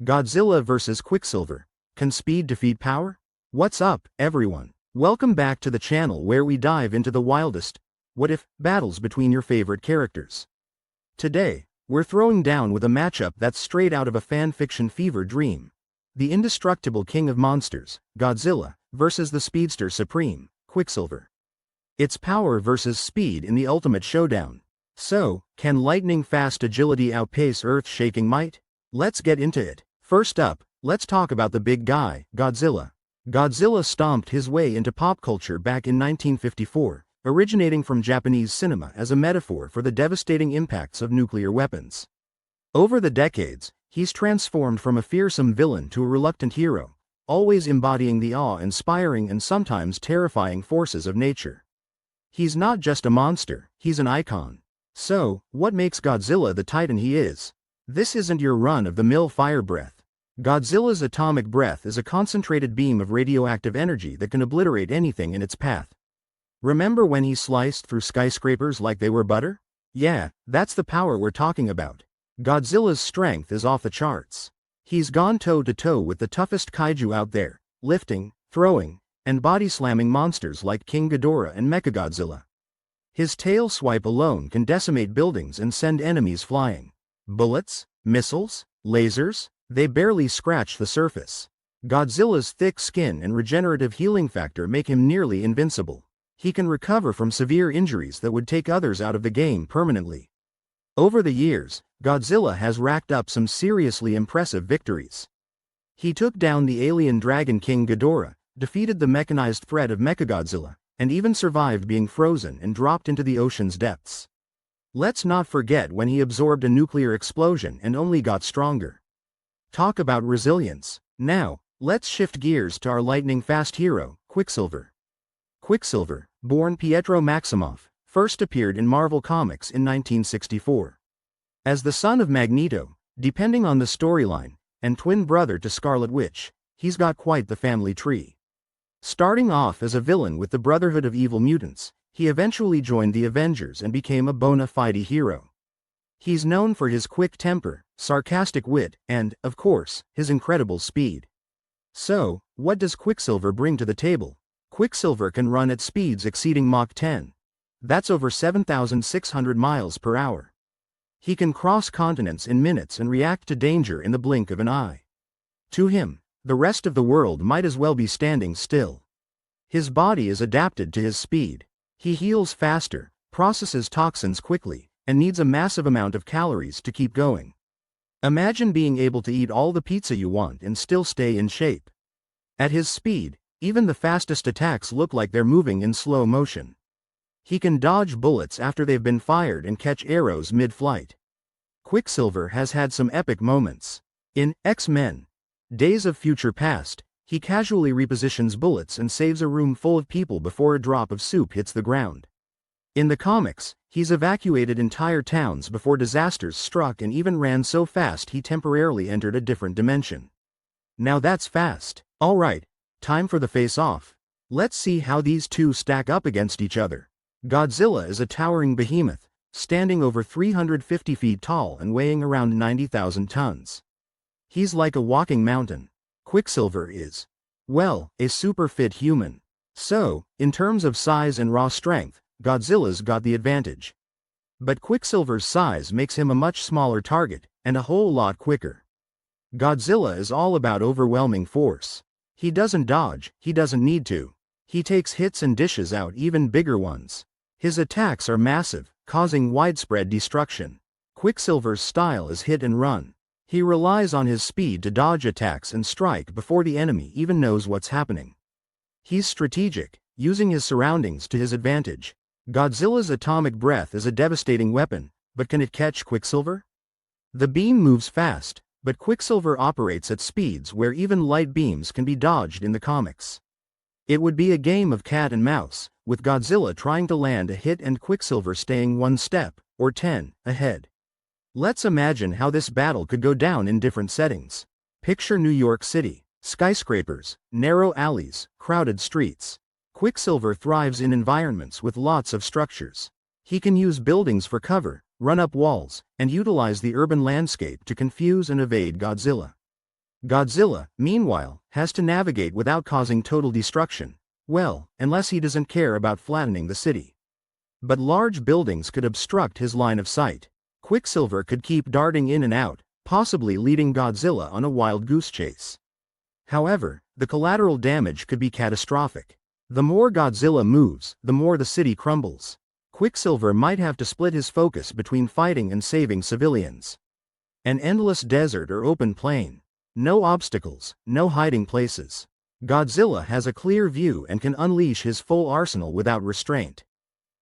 Godzilla vs. Quicksilver. Can speed defeat power? What's up, everyone? Welcome back to the channel where we dive into the wildest what-if battles between your favorite characters. Today, we're throwing down with a matchup that's straight out of a fan fiction fever dream. The indestructible king of monsters, Godzilla, versus the speedster supreme, Quicksilver. It's power versus speed in the ultimate showdown. So, can lightning-fast agility outpace earth-shaking might? Let's get into it. First up, let's talk about the big guy, Godzilla. Godzilla stomped his way into pop culture back in 1954, originating from Japanese cinema as a metaphor for the devastating impacts of nuclear weapons. Over the decades, he's transformed from a fearsome villain to a reluctant hero, always embodying the awe-inspiring and sometimes terrifying forces of nature. He's not just a monster, he's an icon. So, what makes Godzilla the titan he is? This isn't your run-of-the-mill fire breath. Godzilla's atomic breath is a concentrated beam of radioactive energy that can obliterate anything in its path. Remember when he sliced through skyscrapers like they were butter? Yeah, that's the power we're talking about. Godzilla's strength is off the charts. He's gone toe-to-toe with the toughest kaiju out there, lifting, throwing, and body-slamming monsters like King Ghidorah and Mechagodzilla. His tail swipe alone can decimate buildings and send enemies flying. Bullets, missiles, lasers, they barely scratch the surface. Godzilla's thick skin and regenerative healing factor make him nearly invincible. He can recover from severe injuries that would take others out of the game permanently. Over the years, Godzilla has racked up some seriously impressive victories. He took down the alien dragon King Ghidorah, defeated the mechanized threat of Mechagodzilla, and even survived being frozen and dropped into the ocean's depths. Let's not forget when he absorbed a nuclear explosion and only got stronger. Talk about resilience. Now, let's shift gears to our lightning-fast hero, Quicksilver. Quicksilver, born Pietro Maximoff, first appeared in Marvel Comics in 1964. As the son of Magneto, depending on the storyline, and twin brother to Scarlet Witch, he's got quite the family tree. Starting off as a villain with the Brotherhood of Evil Mutants, he eventually joined the Avengers and became a bona fide hero. He's known for his quick temper, sarcastic wit, and, of course, his incredible speed. So, what does Quicksilver bring to the table? Quicksilver can run at speeds exceeding Mach 10. That's over 7,600 miles per hour. He can cross continents in minutes and react to danger in the blink of an eye. To him, the rest of the world might as well be standing still. His body is adapted to his speed. He heals faster, processes toxins quickly, and needs a massive amount of calories to keep going. Imagine being able to eat all the pizza you want and still stay in shape. At his speed, even the fastest attacks look like they're moving in slow motion. He can dodge bullets after they've been fired and catch arrows mid-flight. Quicksilver has had some epic moments. In X-Men: Days of Future Past, he casually repositions bullets and saves a room full of people before a drop of soup hits the ground. In the comics, he's evacuated entire towns before disasters struck and even ran so fast he temporarily entered a different dimension. Now that's fast. Alright, time for the face-off. Let's see how these two stack up against each other. Godzilla is a towering behemoth, standing over 350 feet tall and weighing around 90,000 tons. He's like a walking mountain. Quicksilver is, well, a super fit human. So, in terms of size and raw strength, Godzilla's got the advantage. But Quicksilver's size makes him a much smaller target, and a whole lot quicker. Godzilla is all about overwhelming force. He doesn't dodge, he doesn't need to. He takes hits and dishes out even bigger ones. His attacks are massive, causing widespread destruction. Quicksilver's style is hit and run. He relies on his speed to dodge attacks and strike before the enemy even knows what's happening. He's strategic, using his surroundings to his advantage. Godzilla's atomic breath is a devastating weapon, but can it catch Quicksilver? The beam moves fast, but Quicksilver operates at speeds where even light beams can be dodged in the comics. It would be a game of cat and mouse, with Godzilla trying to land a hit and Quicksilver staying one step, or 10, ahead. Let's imagine how this battle could go down in different settings. Picture New York City: skyscrapers, narrow alleys, crowded streets. Quicksilver thrives in environments with lots of structures. He can use buildings for cover, run up walls, and utilize the urban landscape to confuse and evade Godzilla. Godzilla, meanwhile, has to navigate without causing total destruction. Well, unless he doesn't care about flattening the city. But large buildings could obstruct his line of sight. Quicksilver could keep darting in and out, possibly leading Godzilla on a wild goose chase. However, the collateral damage could be catastrophic. The more Godzilla moves, the more the city crumbles. Quicksilver might have to split his focus between fighting and saving civilians. An endless desert or open plain. No obstacles, no hiding places. Godzilla has a clear view and can unleash his full arsenal without restraint.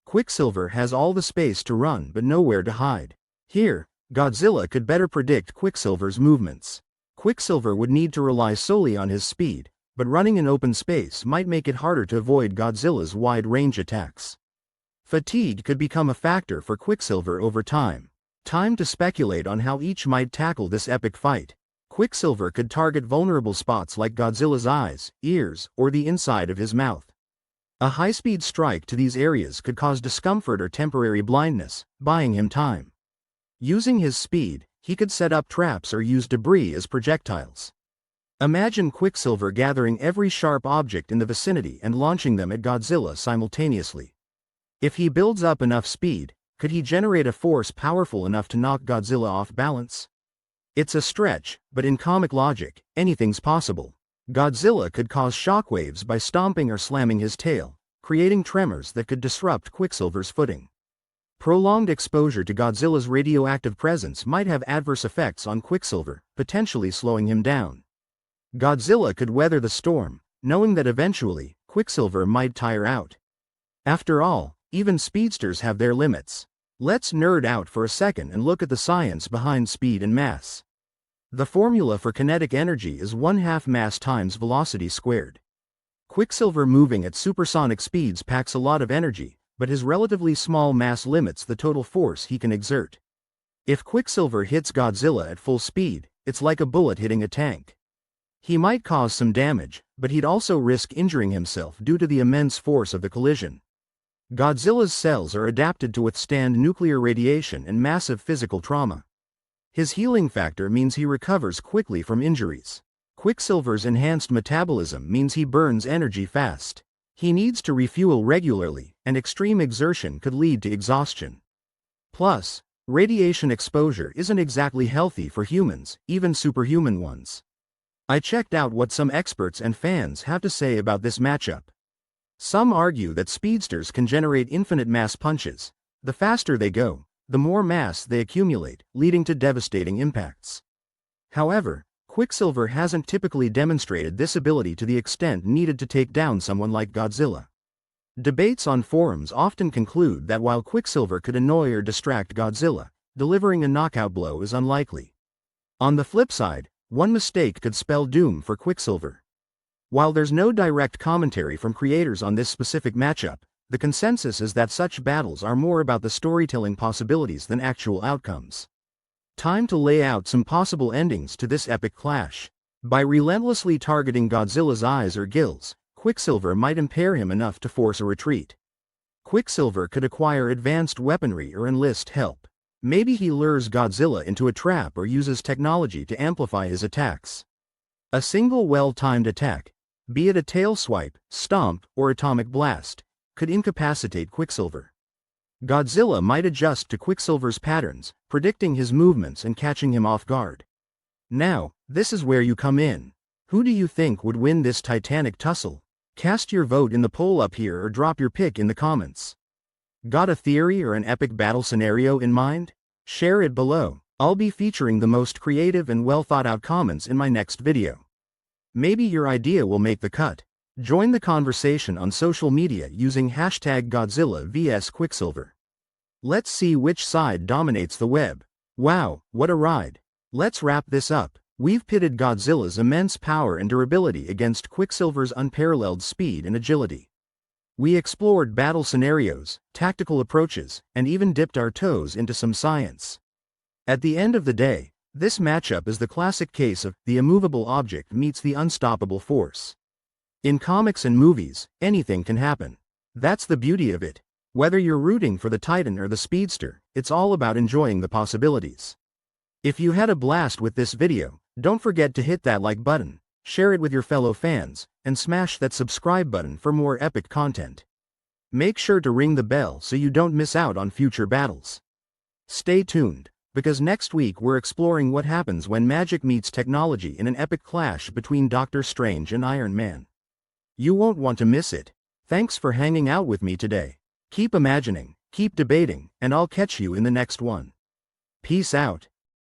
Quicksilver has all the space to run but nowhere to hide. Here, Godzilla could better predict Quicksilver's movements. Quicksilver would need to rely solely on his speed, but running in open space might make it harder to avoid Godzilla's wide-range attacks. Fatigue could become a factor for Quicksilver over time. Time to speculate on how each might tackle this epic fight. Quicksilver could target vulnerable spots like Godzilla's eyes, ears, or the inside of his mouth. A high-speed strike to these areas could cause discomfort or temporary blindness, buying him time. Using his speed, he could set up traps or use debris as projectiles. Imagine Quicksilver gathering every sharp object in the vicinity and launching them at Godzilla simultaneously. If he builds up enough speed, could he generate a force powerful enough to knock Godzilla off balance? It's a stretch, but in comic logic, anything's possible. Godzilla could cause shockwaves by stomping or slamming his tail, creating tremors that could disrupt Quicksilver's footing. Prolonged exposure to Godzilla's radioactive presence might have adverse effects on Quicksilver, potentially slowing him down. Godzilla could weather the storm, knowing that eventually, Quicksilver might tire out. After all, even speedsters have their limits. Let's nerd out for a second and look at the science behind speed and mass. The formula for kinetic energy is 1/2 mass times velocity squared. Quicksilver moving at supersonic speeds packs a lot of energy, but his relatively small mass limits the total force he can exert. If Quicksilver hits Godzilla at full speed, it's like a bullet hitting a tank. He might cause some damage, but he'd also risk injuring himself due to the immense force of the collision. Godzilla's cells are adapted to withstand nuclear radiation and massive physical trauma. His healing factor means he recovers quickly from injuries. Quicksilver's enhanced metabolism means he burns energy fast. He needs to refuel regularly, and extreme exertion could lead to exhaustion. Plus, radiation exposure isn't exactly healthy for humans, even superhuman ones. I checked out what some experts and fans have to say about this matchup. Some argue that speedsters can generate infinite mass punches. The faster they go, the more mass they accumulate, leading to devastating impacts. However, Quicksilver hasn't typically demonstrated this ability to the extent needed to take down someone like Godzilla. Debates on forums often conclude that while Quicksilver could annoy or distract Godzilla, delivering a knockout blow is unlikely. On the flip side, one mistake could spell doom for Quicksilver. While there's no direct commentary from creators on this specific matchup, the consensus is that such battles are more about the storytelling possibilities than actual outcomes. Time to lay out some possible endings to this epic clash. By relentlessly targeting Godzilla's eyes or gills, Quicksilver might impair him enough to force a retreat. Quicksilver could acquire advanced weaponry or enlist help. Maybe he lures Godzilla into a trap or uses technology to amplify his attacks. A single well-timed attack, be it a tail swipe, stomp, or atomic blast, could incapacitate Quicksilver. Godzilla might adjust to Quicksilver's patterns, predicting his movements and catching him off guard. Now, this is where you come in. Who do you think would win this titanic tussle? Cast your vote in the poll up here or drop your pick in the comments. Got a theory or an epic battle scenario in mind? Share it below. I'll be featuring the most creative and well-thought-out comments in my next video. Maybe your idea will make the cut. Join the conversation on social media using #Godzilla vs Quicksilver. Let's see which side dominates the web. Wow, what a ride. Let's wrap this up. We've pitted Godzilla's immense power and durability against Quicksilver's unparalleled speed and agility. We explored battle scenarios, tactical approaches, and even dipped our toes into some science. At the end of the day, this matchup is the classic case of the immovable object meets the unstoppable force. In comics and movies, anything can happen. That's the beauty of it. Whether you're rooting for the Titan or the Speedster, it's all about enjoying the possibilities. If you had a blast with this video, Don't forget to hit that like button, share it with your fellow fans, and smash that subscribe button for more epic content. Make sure to ring the bell so you don't miss out on future battles. Stay tuned, because next week we're exploring what happens when magic meets technology in an epic clash between Doctor Strange and Iron Man. You won't want to miss it. Thanks for hanging out with me today. Keep imagining, keep debating, and I'll catch you in the next one. Peace out.